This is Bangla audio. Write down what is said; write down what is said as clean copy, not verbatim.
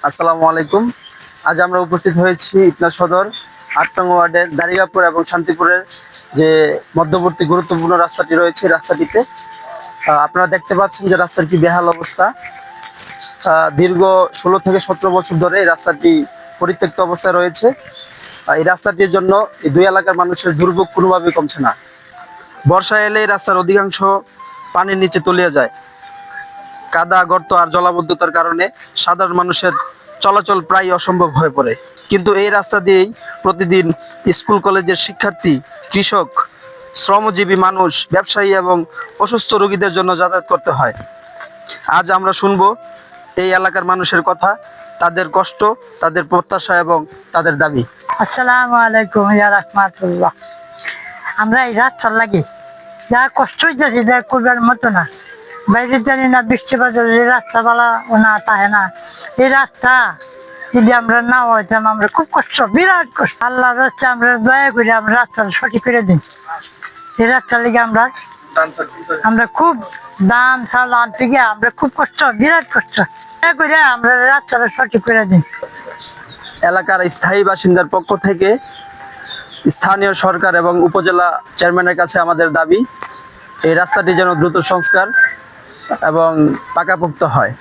আসসালামু আলাইকুম। আজ আমরা উপস্থিত হয়েছি ইটনা সদর ৮ নং ওয়ার্ডের দারিগাপুর এবং শান্তিপুরের যে মধ্যবর্তী গুরুত্বপূর্ণ রাস্তাটি রয়েছে, রাস্তাটিতে আপনারা দেখতে পাচ্ছেন যে রাস্তার কি বেহাল অবস্থা। দীর্ঘ ১৬ থেকে ১৭ বছর ধরে এই রাস্তাটি পরিত্যক্ত অবস্থায় রয়েছে। এই রাস্তাটির জন্য এই দুই এলাকার মানুষের দুর্ভোগ কোনোভাবেই কমছে না। বর্ষা এলে এই রাস্তার অধিকাংশ পানির নিচে তলিয়ে যায়। কাদা, গর্ত আর জলাবদ্ধতার কারণে সাধারণ মানুষের চলাচল প্রায় অসম্ভব হয়ে পড়ে। কিন্তু এই রাস্তা দিয়েই প্রতিদিন স্কুল কলেজের শিক্ষার্থী, কৃষক, শ্রমজীবী মানুষ, ব্যবসায়ী এবং অসুস্থ রোগীদের জন্য যাতায়াত করতে হয়। আজ আমরা শুনব এই এলাকার মানুষের কথা, তাদের কষ্ট, তাদের প্রত্যাশা এবং তাদের দাবি। আসসালামু আলাইকুম ইয়া রাহমাতুল্লাহ। আমরা এই রাস্তার লাগে যা কষ্ট হইতেছি যা করবার মতো না। বাইরে জানি না বৃষ্টি বাজার এই রাস্তা বালা ও না তাহে না। এই রাস্তা যদি আমরা না হইতাম আমরা খুব কষ্ট, বিরাট কষ্ট। আল্লাহর রাস্তা আমরা দয়া করে আমরা রাস্তাটা সঠিক করে দিন। এই রাস্তার লেগে আমরা খুব দান চাল আনতে গিয়ে আমরা খুব কষ্ট, বিরাট কষ্ট। দয়া করে আমরা রাস্তাটা সঠিক করে দিন। এলাকার স্থায়ী বাসিন্দার পক্ষ থেকে স্থানীয় সরকার এবং উপজেলা চেয়ারম্যানের কাছে আমাদের দাবি, এই রাস্তাটি যেন দ্রুত সংস্কার এবং পাকাপোক্ত হয়।